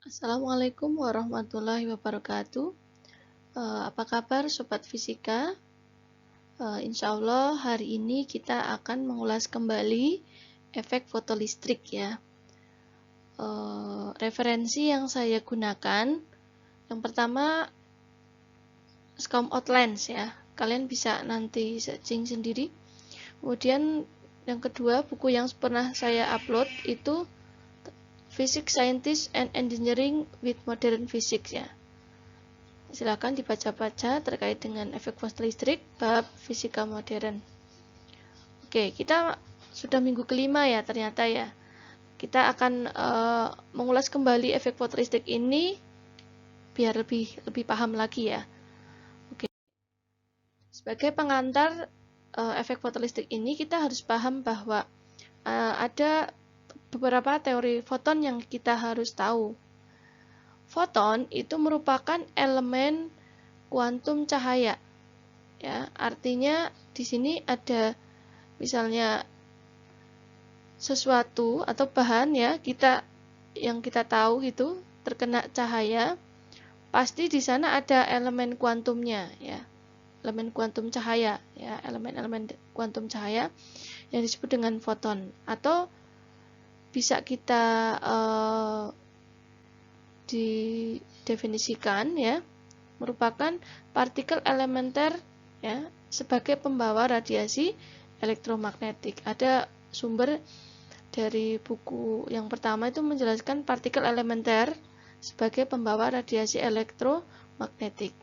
Assalamualaikum warahmatullahi wabarakatuh. Apa kabar Sobat Fisika? Insya Allah hari ini kita akan mengulas kembali efek fotolistrik ya. Referensi yang saya gunakan, yang pertama SCOM Outlines ya. Kalian bisa nanti searching sendiri. Kemudian yang kedua, buku yang pernah saya upload itu Physics Scientist and Engineering with Modern Physics ya. Silakan dibaca-baca terkait dengan efek fotolistrik bab fisika modern. Oke, kita sudah minggu kelima ya ternyata ya. Kita akan mengulas kembali efek fotolistrik ini biar lebih paham lagi ya. Oke. Sebagai pengantar efek fotolistrik ini kita harus paham bahwa ada beberapa teori foton yang kita harus tahu. Foton itu merupakan elemen kuantum cahaya. Ya, artinya di sini ada misalnya sesuatu atau bahan ya, yang kita tahu itu terkena cahaya, pasti di sana ada elemen kuantumnya ya. Elemen kuantum cahaya ya, elemen-elemen kuantum cahaya yang disebut dengan foton atau bisa kita didefinisikan ya merupakan partikel elementer ya sebagai pembawa radiasi elektromagnetik. Ada sumber dari buku yang pertama itu menjelaskan partikel elementer sebagai pembawa radiasi elektromagnetik.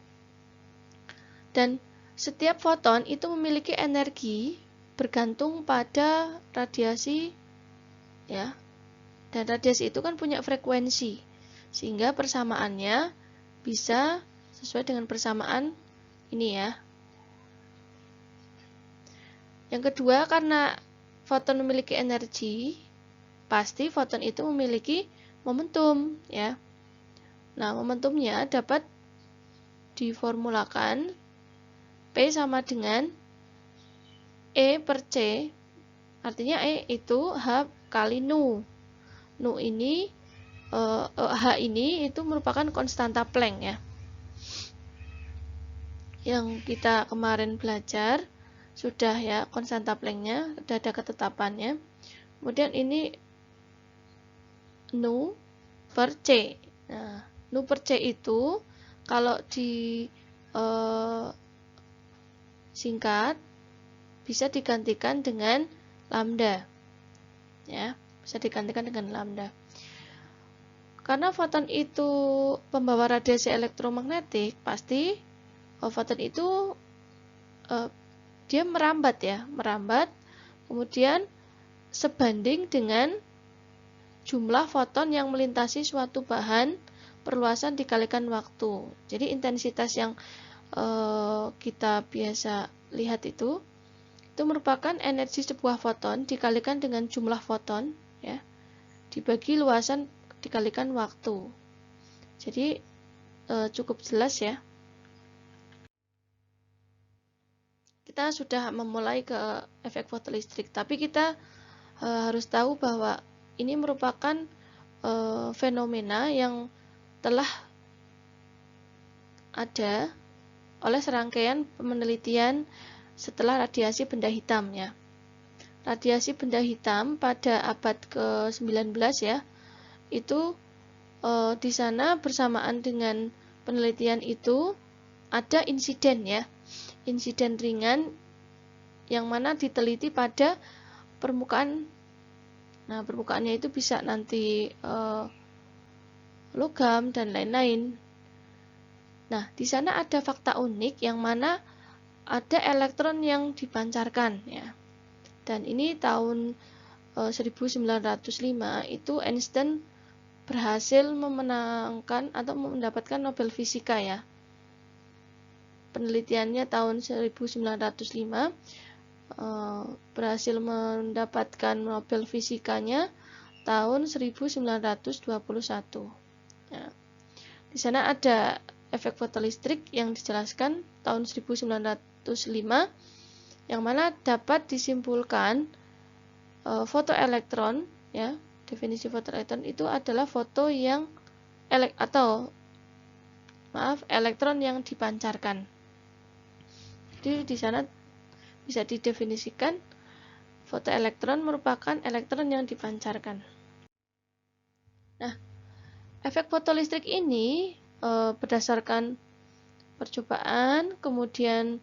Dan setiap foton itu memiliki energi bergantung pada radiasi ya. Dan radiasi itu kan punya frekuensi. Sehingga persamaannya bisa sesuai dengan persamaan ini ya. Yang kedua, karena foton memiliki energi, pasti foton itu memiliki momentum ya. Nah, momentumnya dapat diformulakan P sama dengan E per C. Artinya E itu H kali nu. Nu ini H ini itu merupakan konstanta Planck ya. Yang kita kemarin belajar sudah ya konstanta Planck-nya, sudah ada ketetapannya. Kemudian ini nu per C. Nah, nu per C itu kalau di singkat bisa digantikan dengan lambda. Ya, bisa digantikan dengan lambda. Karena foton itu pembawa radiasi elektromagnetik, pasti foton itu dia merambat ya, merambat, kemudian sebanding dengan jumlah foton yang melintasi suatu bahan perluasan dikalikan waktu. Jadi intensitas yang kita biasa lihat itu merupakan energi sebuah foton dikalikan dengan jumlah foton ya, dibagi luasan dikalikan waktu. Jadi cukup jelas ya. Kita sudah memulai ke efek fotolistrik, tapi kita harus tahu bahwa ini merupakan fenomena yang telah ada oleh serangkaian penelitian setelah radiasi benda hitam ya. Radiasi benda hitam pada abad ke-19 ya, itu di sana bersamaan dengan penelitian itu ada insiden ya, insiden ringan yang mana diteliti pada permukaan. Nah, permukaannya itu bisa nanti logam dan lain-lain. Nah, di sana ada fakta unik yang mana ada elektron yang dipancarkan ya. Dan ini tahun 1905 itu Einstein berhasil memenangkan atau mendapatkan Nobel Fisika ya. Penelitiannya tahun 1905 berhasil mendapatkan Nobel Fisikanya tahun 1921. Ya. Di sana ada efek fotolistrik yang dijelaskan tahun 1905 yang mana dapat disimpulkan fotoelektron ya, definisi fotoelektron itu adalah foto yang elektron yang dipancarkan. Jadi di sana bisa didefinisikan fotoelektron merupakan elektron yang dipancarkan. Nah, efek fotolistrik ini berdasarkan percobaan, kemudian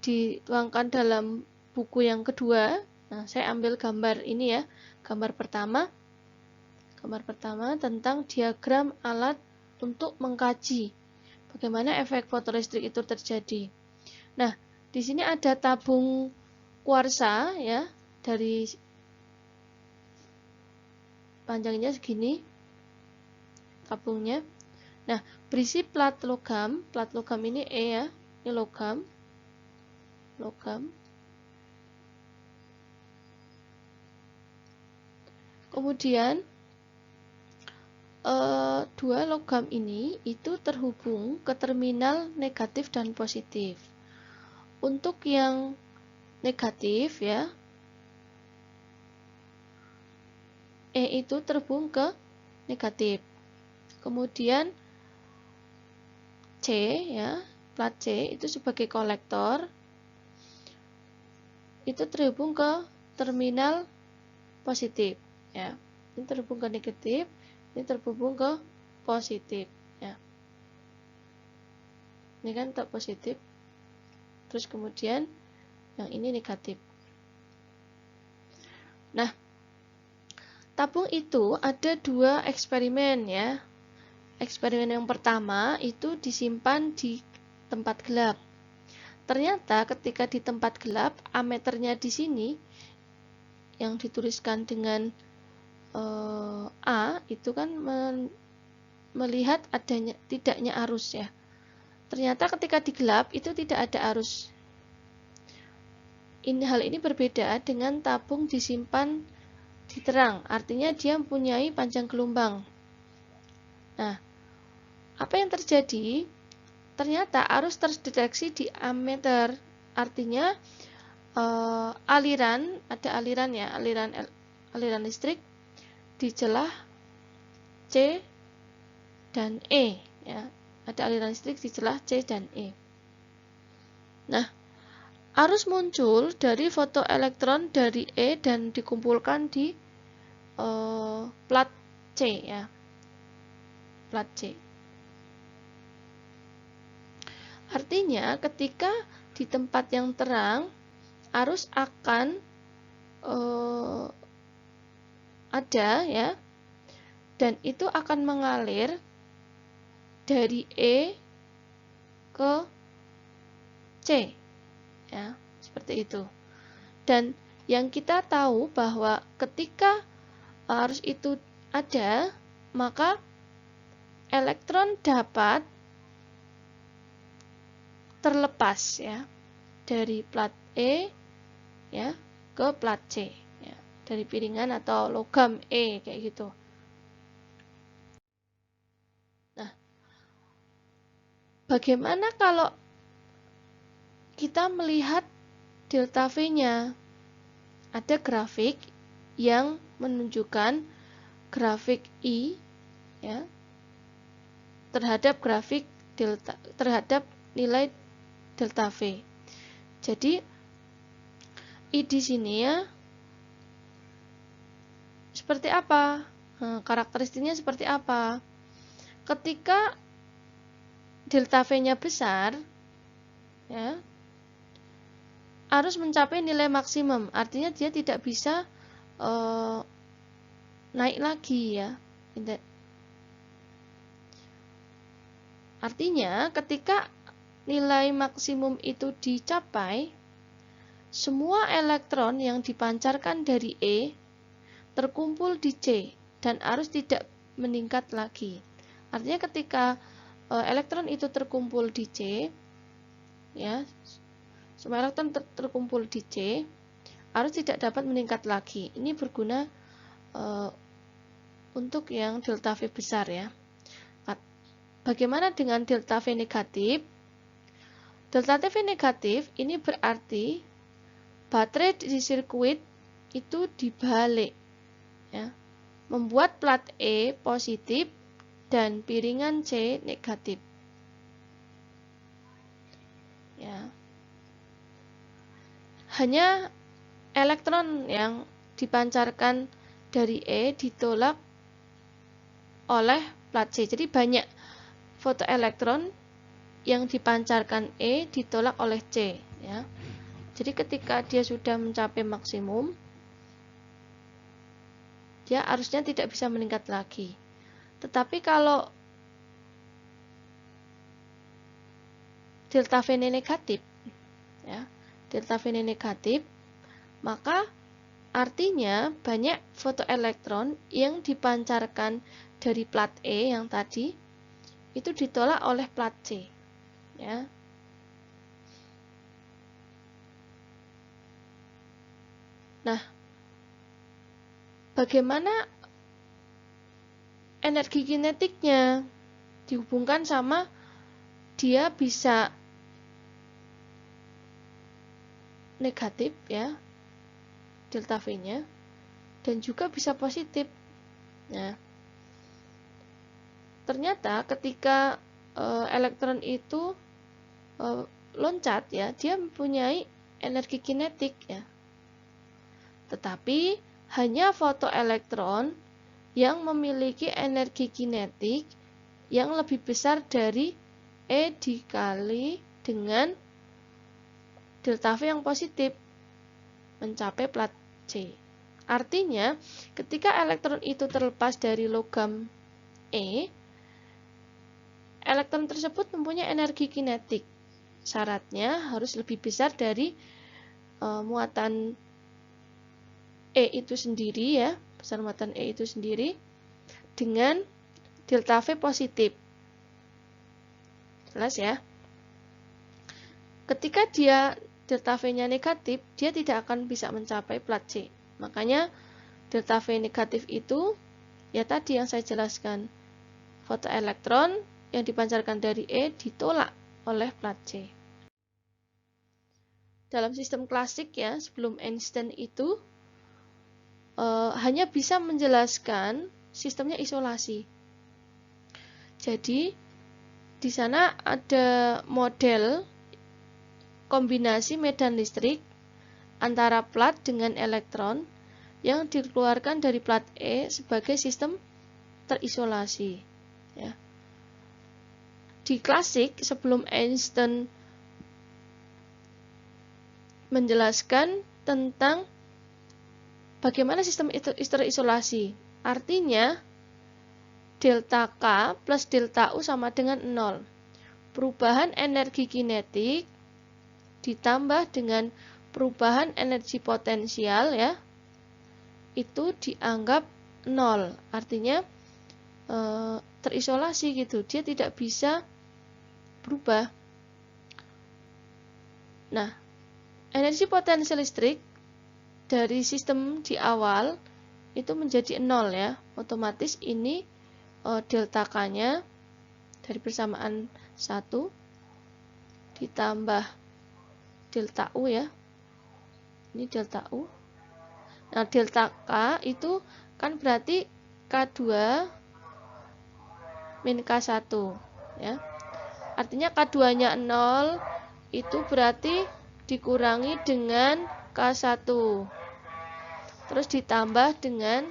dituangkan dalam buku yang kedua. Nah, saya ambil gambar ini ya, gambar pertama tentang diagram alat untuk mengkaji bagaimana efek fotolistrik itu terjadi. Nah, di sini ada tabung kuarsa ya, dari panjangnya segini tabungnya. Nah, berisi plat logam ini E ya, ini logam. Kemudian dua logam ini itu terhubung ke terminal negatif dan positif. Untuk yang negatif ya, E itu terhubung ke negatif. Kemudian C ya, plat C itu sebagai kolektor, itu terhubung ke terminal positif ya. Ini terhubung ke negatif, ini terhubung ke positif ya. Ini kan tak positif, terus kemudian yang ini negatif. Nah, tabung itu ada dua eksperimen ya. Eksperimen yang pertama itu disimpan di tempat gelap. Ternyata ketika di tempat gelap, ammeternya di sini yang dituliskan dengan A itu kan melihat tidaknya arus ya. Ternyata ketika di gelap itu tidak ada arus. Hal ini berbeda dengan tabung disimpan di terang, artinya dia mempunyai panjang gelombang. Nah, apa yang terjadi? Ternyata arus terdeteksi di ammeter, artinya aliran listrik di celah C dan E ya. Ada aliran listrik di celah C dan E. Nah, arus muncul dari fotoelektron dari E dan dikumpulkan di plat C ya. Plat C. Artinya ketika di tempat yang terang, arus akan ada ya, dan itu akan mengalir dari E ke C ya, seperti itu. Dan yang kita tahu bahwa ketika arus itu ada, maka elektron dapat terlepas ya dari plat E ya ke plat C ya, dari piringan atau logam E kayak gitu. Nah, bagaimana kalau kita melihat delta V-nya? Ada grafik yang menunjukkan grafik I ya terhadap nilai delta V. Jadi I di sini ya seperti apa? Karakteristiknya seperti apa? Ketika delta V-nya besar ya, arus mencapai nilai maksimum, artinya dia tidak bisa naik lagi ya. Artinya ketika nilai maksimum itu dicapai, semua elektron yang dipancarkan dari E terkumpul di C dan arus tidak meningkat lagi. Artinya ketika elektron itu terkumpul di C ya, semua elektron terkumpul di C, arus tidak dapat meningkat lagi. Ini berguna untuk yang delta V besar ya. Bagaimana dengan delta V negatif? Delta V negatif ini berarti baterai di sirkuit itu dibalik ya. Membuat plat E positif dan piringan C negatif. Ya. Hanya elektron yang dipancarkan dari E ditolak oleh plat C. Jadi banyak fotoelektron yang dipancarkan E ditolak oleh C, ya. Jadi ketika dia sudah mencapai maksimum, dia harusnya tidak bisa meningkat lagi. Tetapi kalau delta V negatif, ya, delta V negatif, maka artinya banyak fotoelektron yang dipancarkan dari plat E yang tadi itu ditolak oleh plat C, ya. Nah, bagaimana energi kinetiknya dihubungkan sama dia bisa negatif, ya, delta V-nya, dan juga bisa positif. Nah, ternyata ketika elektron itu loncat, ya, dia mempunyai energi kinetik, ya. Tetapi hanya fotoelektron yang memiliki energi kinetik yang lebih besar dari E dikali dengan delta V yang positif mencapai plat C. Artinya, ketika elektron itu terlepas dari logam E, elektron tersebut mempunyai energi kinetik. Syaratnya harus lebih besar dari muatan E itu sendiri, ya, besar muatan E itu sendiri dengan delta V positif. Jelas, ya? Ketika dia delta V-nya negatif, dia tidak akan bisa mencapai plat C. Makanya delta V negatif itu, ya tadi yang saya jelaskan, fotoelektron yang dipancarkan dari E ditolak oleh plat C. Dalam sistem klasik, ya, sebelum Einstein itu hanya bisa menjelaskan sistemnya isolasi. Jadi di sana ada model kombinasi medan listrik antara plat dengan elektron yang dikeluarkan dari plat E sebagai sistem terisolasi, ya. Di klasik sebelum Einstein menjelaskan tentang bagaimana sistem itu terisolasi, artinya delta K plus delta U sama dengan 0. Perubahan energi kinetik ditambah dengan perubahan energi potensial, ya, itu dianggap 0. Artinya terisolasi gitu, dia tidak bisa berubah. Nah, energi potensial listrik dari sistem di awal itu menjadi 0, ya. Otomatis ini delta K-nya dari persamaan 1 ditambah delta U, ya. Ini delta U. Nah, delta K itu kan berarti K2 min K1, ya. Artinya K2-nya 0 itu berarti dikurangi dengan K1. Terus ditambah dengan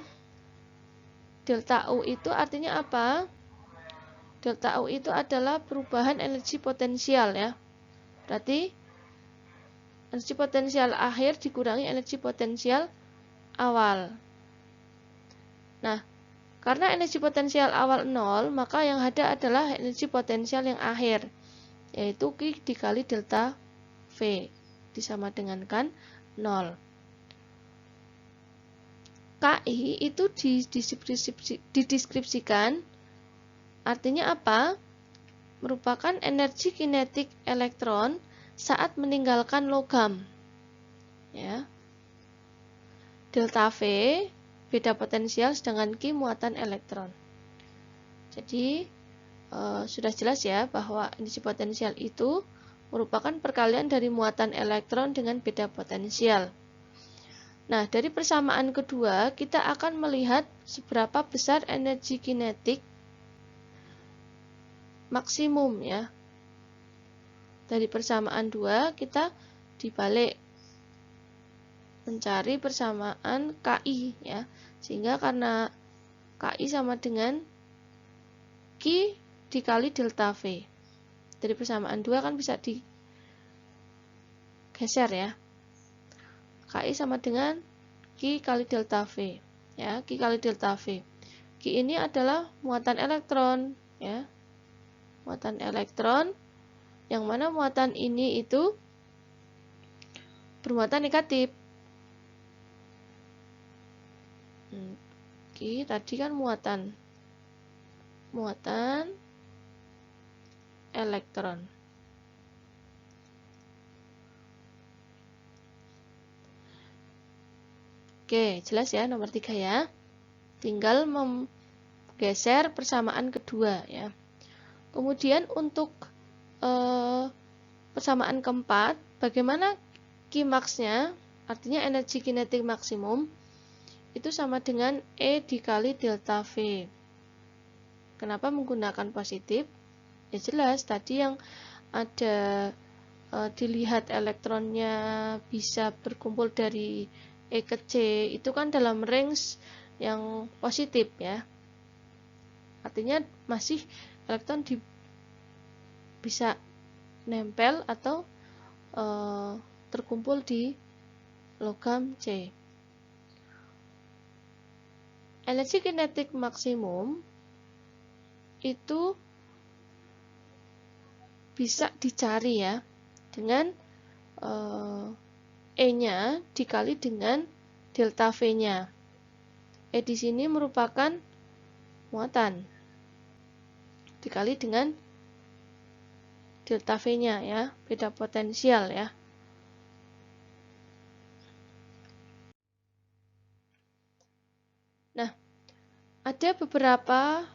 delta U itu artinya apa? Delta U itu adalah perubahan energi potensial, ya. Berarti energi potensial akhir dikurangi energi potensial awal. Nah, karena energi potensial awal 0, maka yang ada adalah energi potensial yang akhir, yaitu Q dikali delta V, disama dengankan 0. KI itu dideskripsikan, artinya apa? Merupakan energi kinetik elektron saat meninggalkan logam, ya. Delta V beda potensial, sedangkan Q muatan elektron. Jadi sudah jelas, ya, bahwa energi potensial itu merupakan perkalian dari muatan elektron dengan beda potensial. Nah, dari persamaan kedua, kita akan melihat seberapa besar energi kinetik maksimum ya. Dari persamaan 2 kita dibalik mencari persamaan KI ya. Sehingga karena KI sama dengan Q dikali delta V. Dari persamaan 2 kan bisa digeser ya. KI sama dengan Q kali delta V ya, Q kali delta V. Q ini adalah muatan elektron ya. Muatan elektron yang mana muatan ini itu bermuatan negatif. Q tadi kan muatan elektron. Oke, jelas ya nomor 3 ya. Tinggal menggeser persamaan kedua ya. Kemudian untuk persamaan keempat, bagaimana Qmax-nya, artinya energi kinetik maksimum, itu sama dengan E dikali delta V. Kenapa menggunakan positif? Ya jelas, tadi yang ada dilihat elektronnya bisa berkumpul dari E ke C, itu kan dalam range yang positif ya. Artinya masih elektron bisa nempel atau terkumpul di logam C. Energi kinetik maksimum itu bisa dicari ya dengan E-nya dikali dengan delta V-nya. E di sini merupakan muatan dikali dengan delta V-nya ya, beda potensial ya. Nah, ada beberapa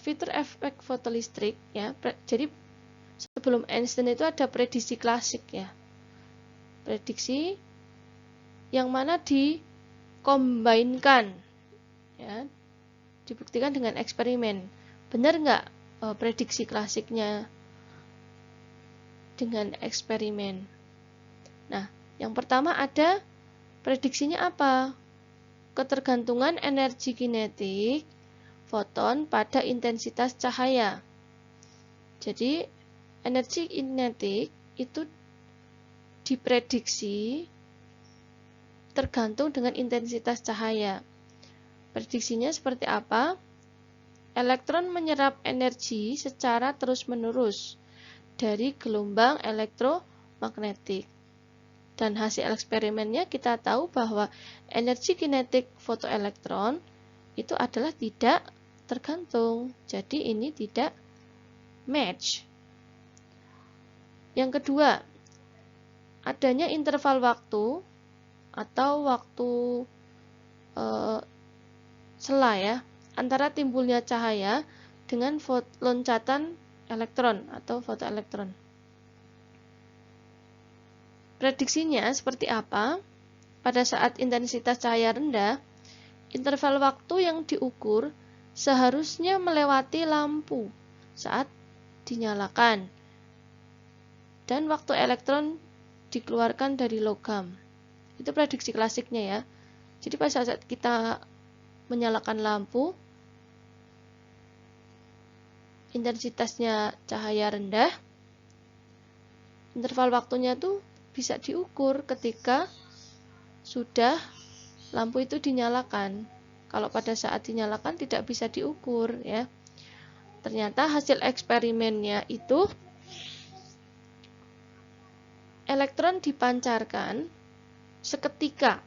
fitur efek fotolistrik ya. Jadi sebelum Einstein itu ada prediksi klasik ya. Prediksi yang mana dikombinkan ya, dibuktikan dengan eksperimen. Benar nggak prediksi klasiknya dengan eksperimen? Nah, yang pertama ada prediksinya apa? Ketergantungan energi kinetik foton pada intensitas cahaya. Jadi, energi kinetik itu diprediksi tergantung dengan intensitas cahaya. Prediksinya seperti apa? Elektron menyerap energi secara terus-menerus dari gelombang elektromagnetik. Dan hasil eksperimennya kita tahu bahwa energi kinetik fotoelektron itu adalah tidak tergantung. Jadi ini tidak match. Yang kedua, adanya interval waktu atau waktu sela ya antara timbulnya cahaya dengan loncatan elektron atau fotoelektron. Prediksinya seperti apa? Pada saat intensitas cahaya rendah, interval waktu yang diukur seharusnya melewati lampu saat dinyalakan dan waktu elektron dikeluarkan dari logam. Itu prediksi klasiknya ya. Jadi pada saat kita menyalakan lampu, intensitasnya cahaya rendah, interval waktunya tuh bisa diukur ketika sudah lampu itu dinyalakan. Kalau pada saat dinyalakan tidak bisa diukur ya. Ternyata hasil eksperimennya itu elektron dipancarkan seketika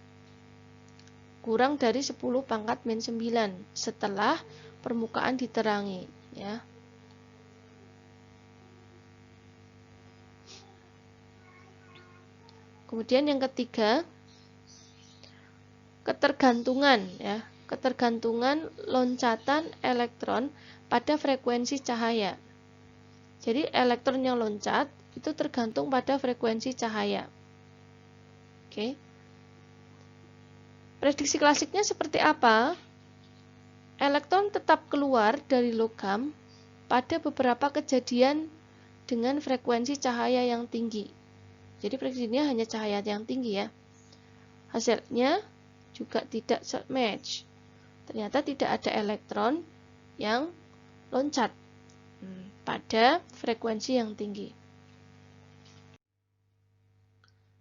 kurang dari 10 pangkat min 9 setelah permukaan diterangi ya. Kemudian yang ketiga, ketergantungan ya, ketergantungan loncatan elektron pada frekuensi cahaya. Jadi elektron yang loncat itu tergantung pada frekuensi cahaya. Oke. Prediksi klasiknya seperti apa? Elektron tetap keluar dari logam pada beberapa kejadian dengan frekuensi cahaya yang tinggi. Jadi prediksinya hanya cahaya yang tinggi ya. Hasilnya juga tidak match. Ternyata tidak ada elektron yang loncat pada frekuensi yang tinggi.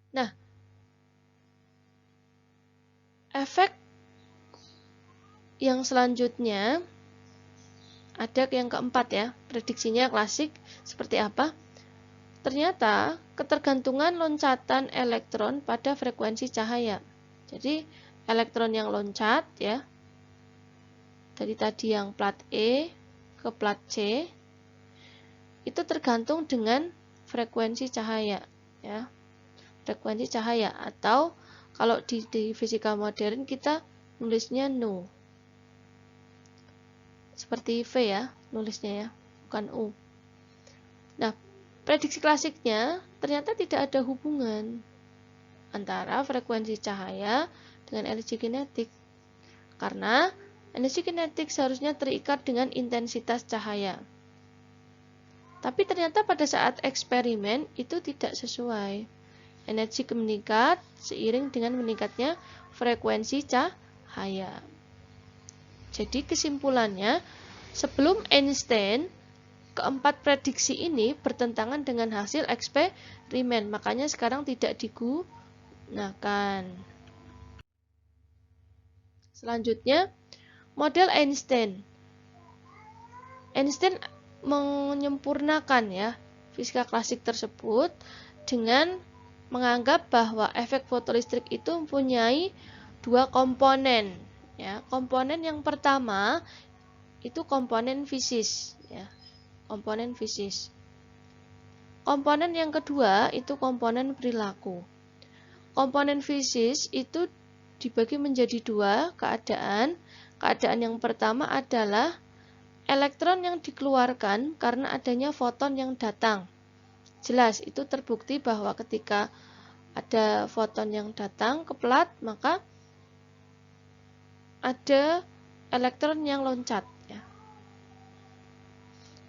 Nah, efek yang selanjutnya ada yang keempat ya, prediksinya klasik seperti apa? Ternyata ketergantungan loncatan elektron pada frekuensi cahaya. Jadi elektron yang loncat ya, dari tadi yang plat E ke plat C, itu tergantung dengan frekuensi cahaya ya. Frekuensi cahaya, atau kalau di fisika modern kita nulisnya nu. Seperti V ya, nulisnya ya, bukan U. Nah, prediksi klasiknya ternyata tidak ada hubungan antara frekuensi cahaya dengan energi kinetik. Karena energi kinetik seharusnya terikat dengan intensitas cahaya. Tapi ternyata pada saat eksperimen itu tidak sesuai. Energi meningkat seiring dengan meningkatnya frekuensi cahaya. Jadi kesimpulannya, sebelum Einstein, keempat prediksi ini bertentangan dengan hasil eksperimen. Makanya sekarang tidak digunakan. Selanjutnya, model Einstein. Einstein menyempurnakan ya fisika klasik tersebut dengan menganggap bahwa efek fotolistrik itu mempunyai dua komponen ya. Komponen yang pertama itu komponen fisis ya. Komponen fisis. Komponen yang kedua itu komponen perilaku. Komponen fisis itu dibagi menjadi dua keadaan. Keadaan yang pertama adalah elektron yang dikeluarkan karena adanya foton yang datang. Jelas, itu terbukti bahwa ketika ada foton yang datang ke plat, maka ada elektron yang loncat. Ya.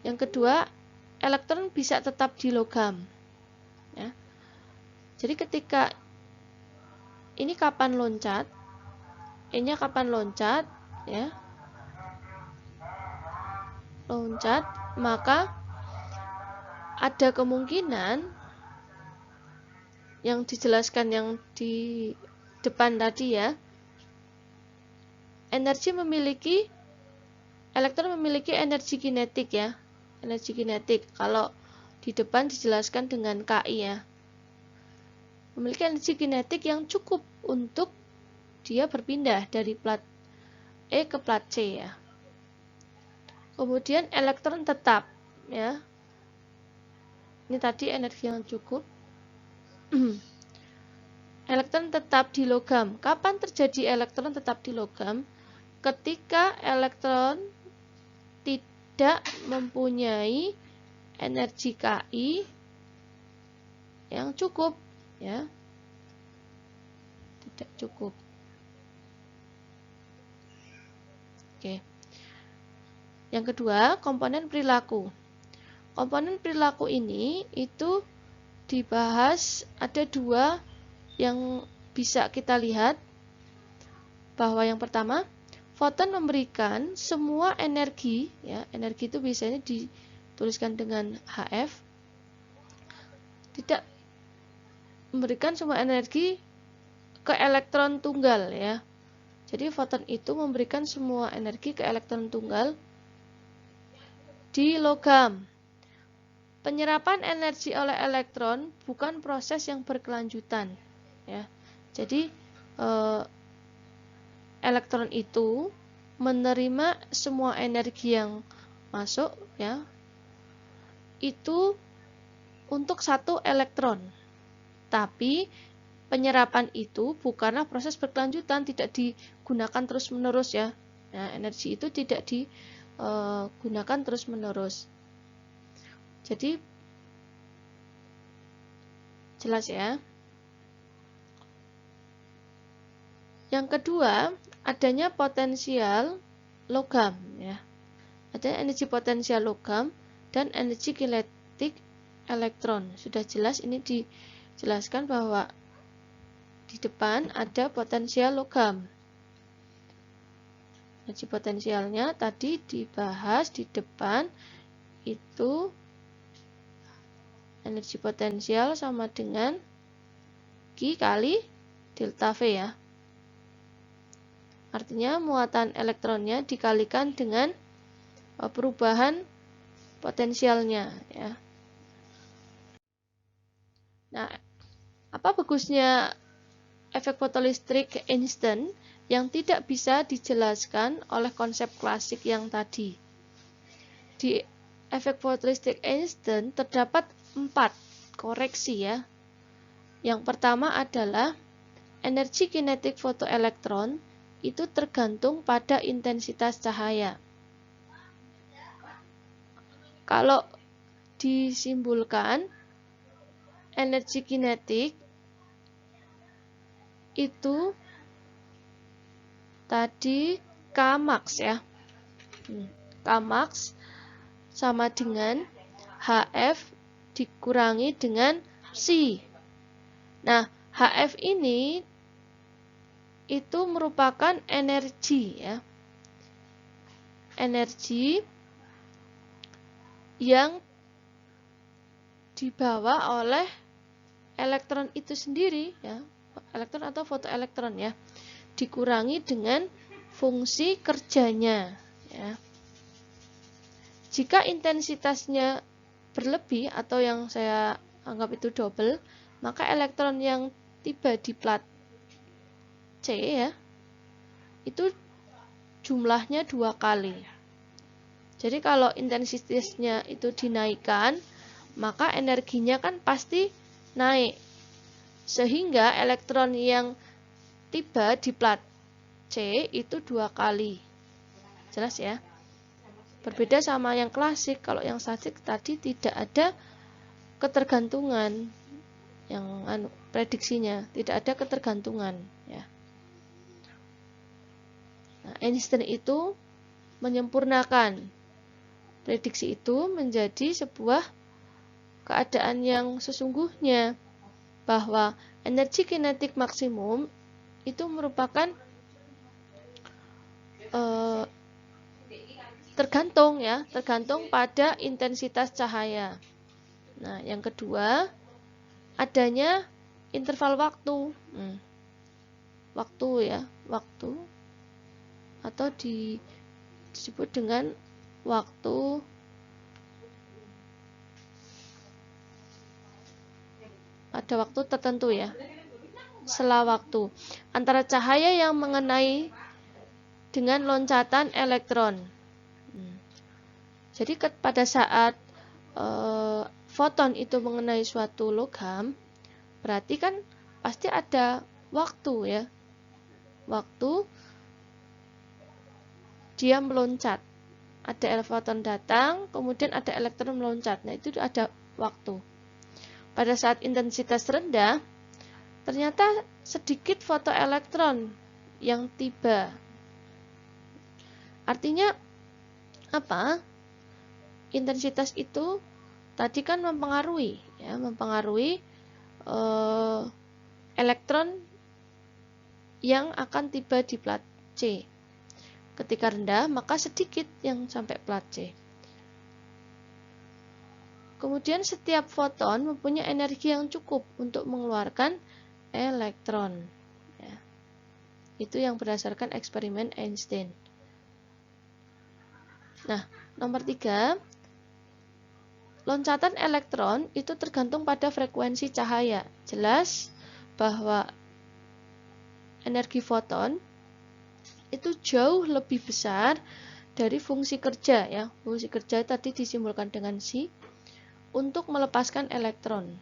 Yang kedua, elektron bisa tetap di logam. Ya. Jadi ketika ini kapan loncat, ini kapan loncat, ya, loncat, maka ada kemungkinan yang dijelaskan yang di depan tadi ya, elektron memiliki energi kinetik ya, energi kinetik. Kalau di depan dijelaskan dengan KI ya, memiliki energi kinetik yang cukup untuk dia berpindah dari plat E ke plat C ya. Kemudian elektron tetap ya. Ini tadi energi yang cukup. Elektron tetap di logam. Kapan terjadi elektron tetap di logam? Ketika elektron tidak mempunyai energi KI yang cukup ya. Tidak cukup. Oke. Yang kedua, komponen perilaku. Komponen perilaku ini itu dibahas, ada dua yang bisa kita lihat, bahwa yang pertama, foton memberikan semua energi ya, energi itu biasanya dituliskan dengan HF, tidak memberikan semua energi ke elektron tunggal ya. Jadi foton itu memberikan semua energi ke elektron tunggal di logam. Penyerapan energi oleh elektron bukan proses yang berkelanjutan ya. Jadi elektron itu menerima semua energi yang masuk ya, itu untuk satu elektron. Tapi penyerapan itu bukanlah proses berkelanjutan, tidak digunakan terus-menerus ya. Nah, energi itu tidak digunakan terus-menerus. Jadi jelas ya. Yang kedua, adanya potensial logam ya. Ada energi potensial logam dan energi kinetik elektron. Sudah jelas ini dijelaskan bahwa di depan ada potensial logam. Energi potensialnya tadi dibahas di depan, itu energi potensial sama dengan Q kali delta V ya. Artinya muatan elektronnya dikalikan dengan perubahan potensialnya ya. Nah, apa bagusnya efek fotolistrik Einstein yang tidak bisa dijelaskan oleh konsep klasik yang tadi? Di efek fotolistrik Einstein terdapat 4 koreksi ya. Yang pertama adalah energi kinetik fotoelektron itu tergantung pada intensitas cahaya. Kalau disimpulkan, energi kinetik itu tadi Kmax ya. Kmax sama dengan Hf dikurangi dengan psi. Nah, Hf ini itu merupakan energi ya. Energi yang dibawa oleh elektron itu sendiri ya. Elektron atau fotoelektron ya. Dikurangi dengan fungsi kerjanya ya. Jika intensitasnya berlebih atau yang saya anggap itu double, maka elektron yang tiba di plat C ya, itu jumlahnya 2 kali. Jadi kalau intensitasnya itu dinaikkan, maka energinya kan pasti naik. Sehingga elektron yang tiba di plat C itu 2 kali. Jelas ya? Berbeda sama yang klasik. Kalau yang statik tadi tidak ada ketergantungan yang prediksinya, tidak ada ketergantungan ya. Nah, Einstein itu menyempurnakan prediksi itu menjadi sebuah keadaan yang sesungguhnya, bahwa energi kinetik maksimum itu merupakan tergantung pada intensitas cahaya. Nah, yang kedua, adanya interval waktu. Waktu atau disebut dengan waktu pada waktu tertentu ya. Sela waktu antara cahaya yang mengenai dengan loncatan elektron. Jadi pada saat foton itu mengenai suatu logam, berarti kan pasti ada waktu ya. Waktu dia meloncat. Ada foton datang, kemudian ada elektron meloncat. Nah, itu ada waktu. Pada saat intensitas rendah, ternyata sedikit fotoelektron yang tiba. Artinya apa? Intensitas itu tadi kan mempengaruhi elektron yang akan tiba di plat C. Ketika rendah, maka sedikit yang sampai plat C. Kemudian setiap foton mempunyai energi yang cukup untuk mengeluarkan elektron. Ya. Itu yang berdasarkan eksperimen Einstein. Nah, nomor 3, loncatan elektron itu tergantung pada frekuensi cahaya. Jelas bahwa energi foton itu jauh lebih besar dari fungsi kerja ya. Fungsi kerja tadi disimbolkan dengan psi untuk melepaskan elektron.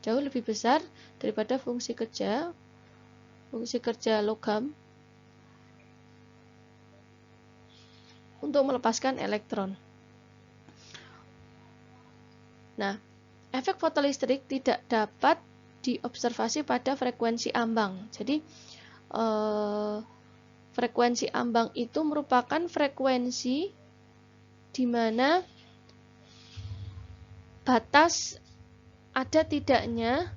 Jauh lebih besar daripada fungsi kerja logam untuk melepaskan elektron. Nah, efek fotolistrik tidak dapat diobservasi pada frekuensi ambang. Jadi frekuensi ambang itu merupakan frekuensi di mana batas ada tidaknya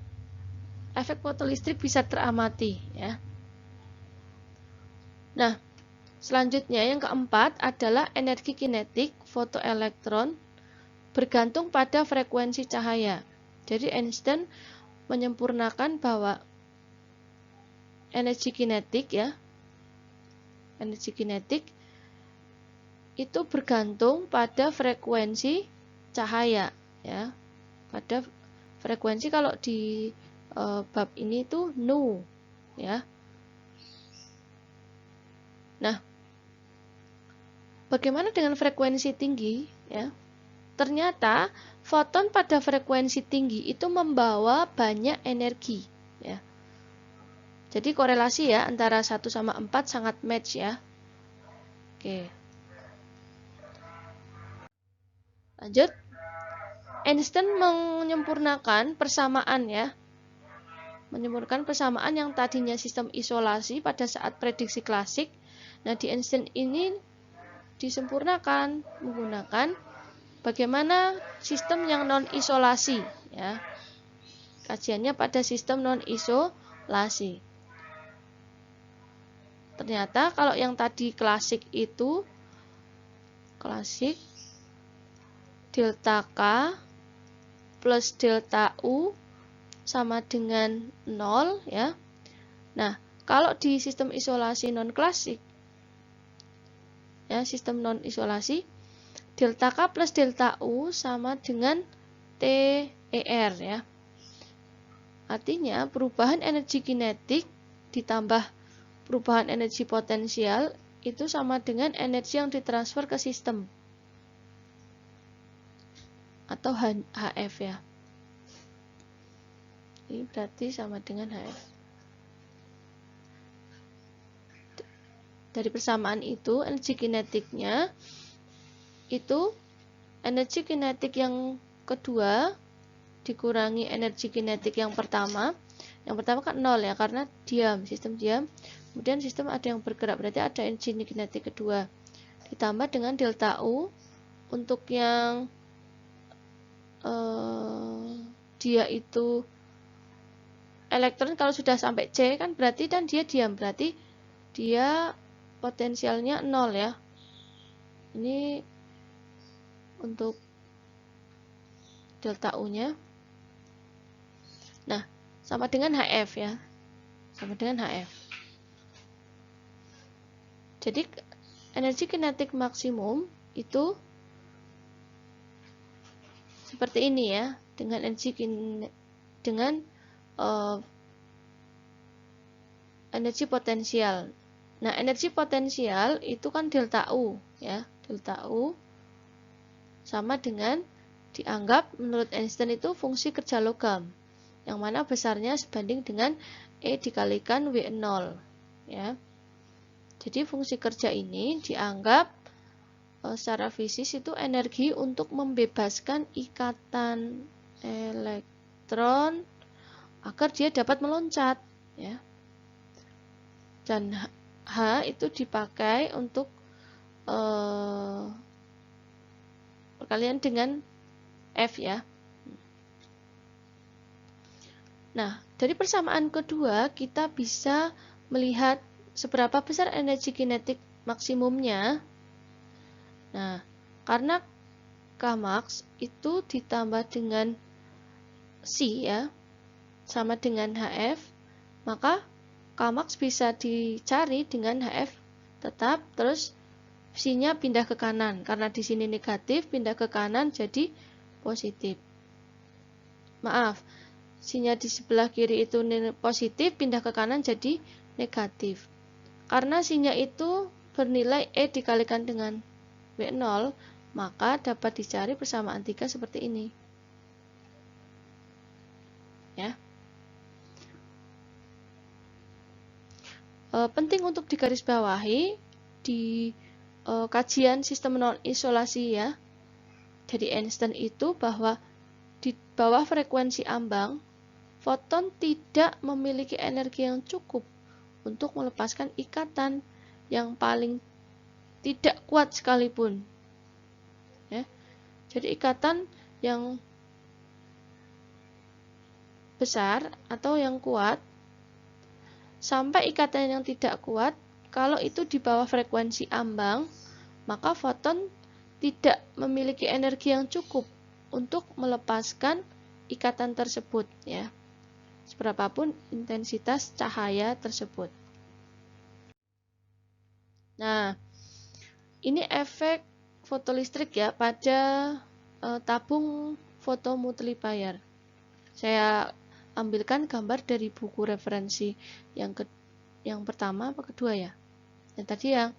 efek fotolistrik bisa teramati ya. Nah, selanjutnya yang keempat adalah energi kinetik fotoelektron bergantung pada frekuensi cahaya. Jadi Einstein menyempurnakan bahwa energi kinetik ya, energi kinetik itu bergantung pada frekuensi cahaya ya. Pada frekuensi, kalau di bab ini tuh nu ya. Nah, bagaimana dengan frekuensi tinggi ya? Ternyata foton pada frekuensi tinggi itu membawa banyak energi ya. Jadi korelasi ya antara 1 sama 4 sangat match ya. Oke. Lanjut. Einstein menyempurnakan persamaan ya. Menyempurnakan persamaan yang tadinya sistem isolasi pada saat prediksi klasik. Nah, di Einstein ini disempurnakan menggunakan bagaimana sistem yang non-isolasi ya. Kajiannya pada sistem non-isolasi. Ternyata kalau yang tadi klasik itu delta K plus delta U sama dengan 0 ya. Nah, kalau di sistem isolasi non-klasik ya, sistem non-isolasi, delta K plus delta U sama dengan TER ya. Artinya perubahan energi kinetik ditambah perubahan energi potensial itu sama dengan energi yang ditransfer ke sistem atau HF ya. Ini berarti sama dengan HF. Dari persamaan itu energi kinetiknya itu energi kinetik yang kedua dikurangi energi kinetik yang pertama. Yang pertama kan 0 ya, karena diam, sistem diam. Kemudian sistem ada yang bergerak, berarti ada energi kinetik kedua. Ditambah dengan delta U untuk yang dia itu elektron, kalau sudah sampai C kan berarti dan dia diam, berarti dia potensialnya 0 ya. Ini untuk delta U-nya. Nah, sama dengan HF ya. Sama dengan HF. Jadi energi kinetik maksimum itu seperti ini ya, dengan energi potensial. Nah, energi potensial itu kan delta U ya, delta U sama dengan dianggap menurut Einstein itu fungsi kerja logam, yang mana besarnya sebanding dengan E dikalikan W0 ya. Jadi fungsi kerja ini dianggap secara fisis itu energi untuk membebaskan ikatan elektron agar dia dapat meloncat ya. Dan H itu dipakai untuk perkalian dengan F ya. Nah, dari persamaan kedua kita bisa melihat seberapa besar energi kinetik maksimumnya. Nah, karena Kmax itu ditambah dengan C ya, sama dengan HF, maka Kmax bisa dicari dengan HF tetap, terus C-nya pindah ke kanan. Karena di sini negatif, pindah ke kanan jadi positif. Maaf, C-nya di sebelah kiri itu positif, pindah ke kanan jadi negatif. Karena C-nya itu bernilai E dikalikan dengan W0, maka dapat dicari persamaan 3 seperti ini. Ya. Penting untuk digarisbawahi di kajian sistem non-isolasi ya, dari Einstein itu bahwa di bawah frekuensi ambang, foton tidak memiliki energi yang cukup untuk melepaskan ikatan yang paling tidak kuat sekalipun. Jadi ikatan yang besar atau yang kuat sampai ikatan yang tidak kuat, kalau itu di bawah frekuensi ambang, maka foton tidak memiliki energi yang cukup untuk melepaskan ikatan tersebut, ya. Seberapapun intensitas cahaya tersebut. Nah, ini efek fotolistrik ya pada tabung fotomultiplier. Saya ambilkan gambar dari buku referensi yang pertama apa kedua ya? Yang tadi yang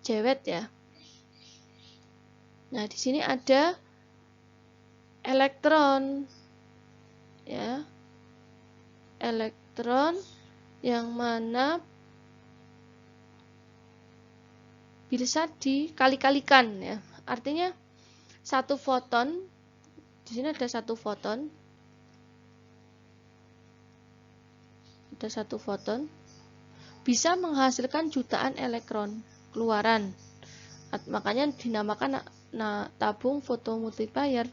cewek ya. Nah, di sini ada elektron ya. Elektron yang mana bisa dikali-kalikan ya. Artinya satu foton, di sini ada satu foton. Ada satu foton bisa menghasilkan jutaan elektron keluaran. Makanya dinamakan tabung fotomultiplier.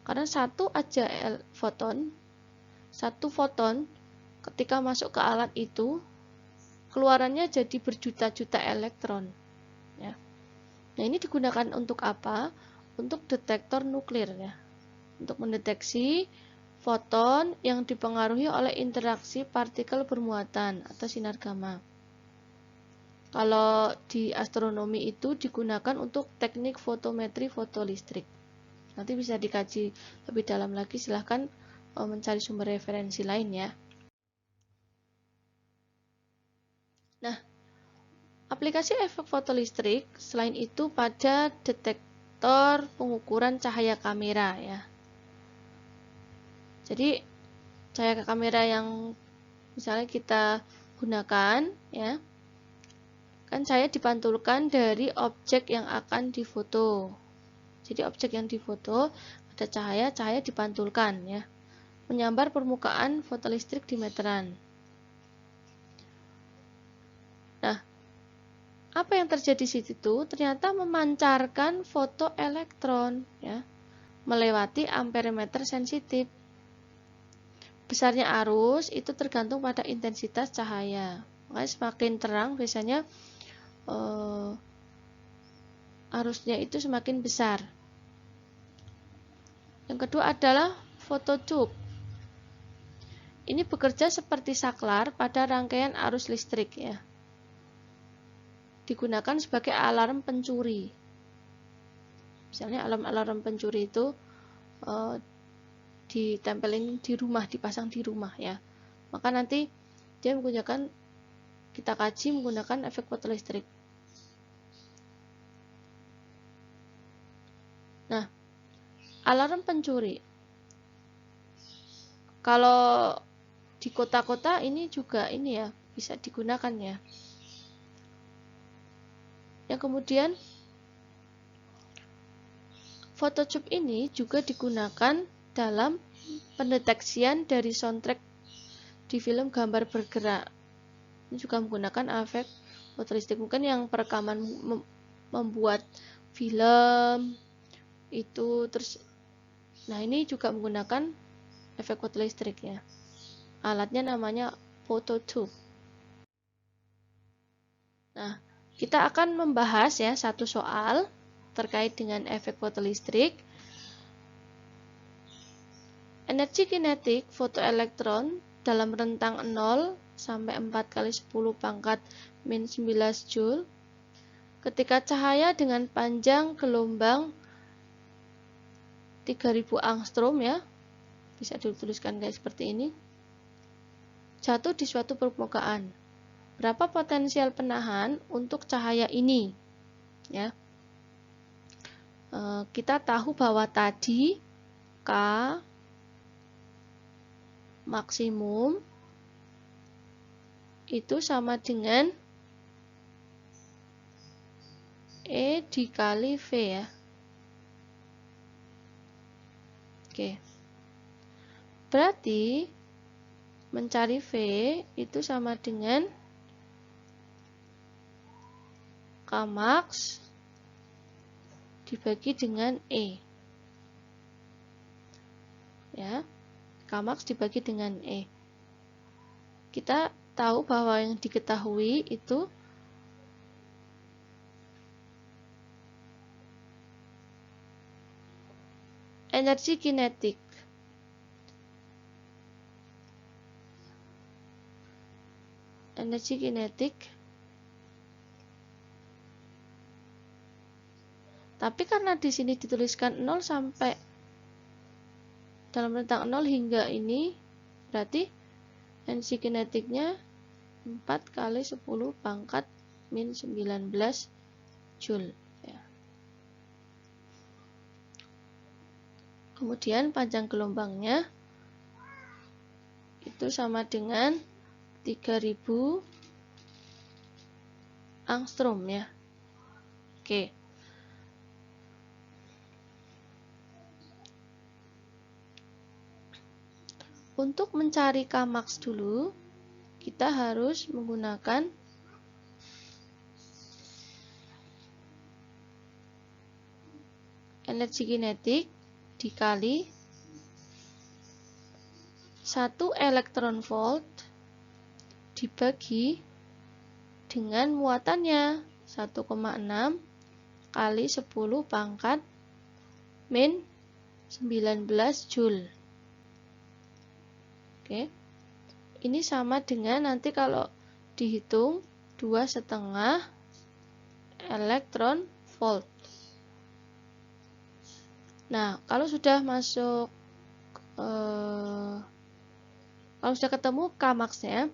Karena satu foton ketika masuk ke alat itu keluarannya jadi berjuta-juta elektron ya. Nah, ini digunakan untuk apa? Untuk detektor nuklir ya. Untuk mendeteksi foton yang dipengaruhi oleh interaksi partikel bermuatan atau sinar gamma. Kalau di astronomi itu digunakan untuk teknik fotometri fotolistrik. Nanti bisa dikaji lebih dalam lagi, silahkan mencari sumber referensi lain ya. Nah, aplikasi efek fotolistrik selain itu pada detektor pengukuran cahaya kamera ya. Jadi cahaya kamera yang misalnya kita gunakan ya, kan cahaya dipantulkan dari objek yang akan difoto. Jadi objek yang difoto ada cahaya dipantulkan ya, menyambar permukaan fotolistrik di meteran. Nah, apa yang terjadi di situ? Ternyata memancarkan fotoelektron ya, melewati amperemeter sensitif. Besarnya arus itu tergantung pada intensitas cahaya. Makanya semakin terang biasanya arusnya itu semakin besar. Yang kedua adalah phototube. Ini bekerja seperti saklar pada rangkaian arus listrik ya. Digunakan sebagai alarm pencuri. Misalnya alarm pencuri itu ditempelin di rumah, dipasang di rumah ya. Maka nanti dia kita kaji menggunakan efek fotolistrik. Nah, alarm pencuri. Kalau di kota-kota ini juga ini ya, bisa digunakan ya. Yang kemudian phototube ini juga digunakan dalam pendeteksian dari soundtrack di film gambar bergerak. Ini juga menggunakan efek fotolistrik. Mungkin yang perekaman membuat film itu terus. Nah, ini juga menggunakan efek fotolistrik ya. Alatnya namanya phototube. Nah, kita akan membahas ya satu soal terkait dengan efek fotolistrik. Energi kinetik fotoelektron dalam rentang 0 sampai 4 kali 10 pangkat min 19 Joule ketika cahaya dengan panjang gelombang 3000 angstrom ya, bisa dituliskan kayak seperti ini, jatuh di suatu permukaan. Berapa potensial penahan untuk cahaya ini? Ya, kita tahu bahwa tadi K maksimum itu sama dengan E dikali V ya. Oke. Berarti mencari V itu sama dengan Kmax dibagi dengan E. Ya, Kmax dibagi dengan E. Kita tahu bahwa yang diketahui itu energi kinetik. Energi kinetik. Tapi karena di sini dituliskan 0 sampai dalam rentang 0 hingga ini, berarti energi kinetiknya 4 kali 10 pangkat min 19 Joule. Ya. Kemudian panjang gelombangnya itu sama dengan 3000 angstrom ya. Oke. Untuk mencari Kmax dulu, kita harus menggunakan energi kinetik dikali 1 elektron volt dibagi dengan muatannya 1,6 kali 10 pangkat min 19 Joule. Oke. Ini sama dengan nanti kalau dihitung 2,5 elektron volt. Nah, kalau sudah masuk kalau sudah ketemu Kmax-nya,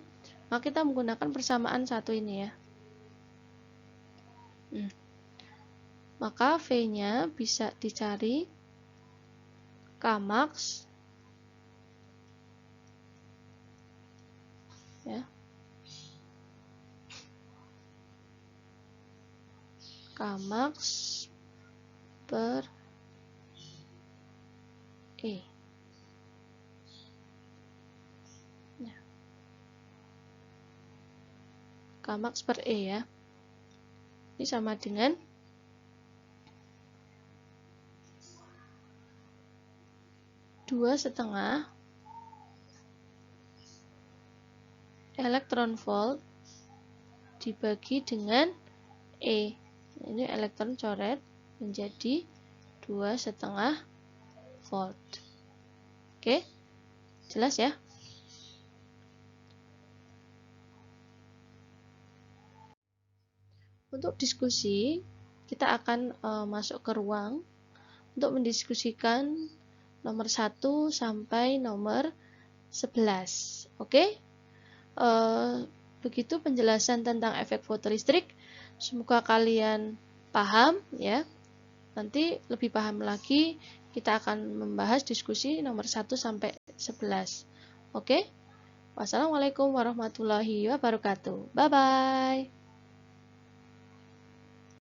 maka kita menggunakan persamaan satu ini ya. Maka V-nya bisa dicari Kmax ya. Kmax per E. Ya. Kmax per E ya. Ini sama dengan 2,5 elektron volt dibagi dengan E. Ini elektron coret menjadi 2,5 volt. Oke, jelas ya? Untuk diskusi, kita akan masuk ke ruang untuk mendiskusikan nomor 1 sampai nomor 11. Oke? Begitu penjelasan tentang efek fotoelistrik. Semoga kalian paham ya. Nanti lebih paham lagi kita akan membahas diskusi nomor 1 sampai 11. Oke? Wassalamualaikum warahmatullahi wabarakatuh. Bye bye.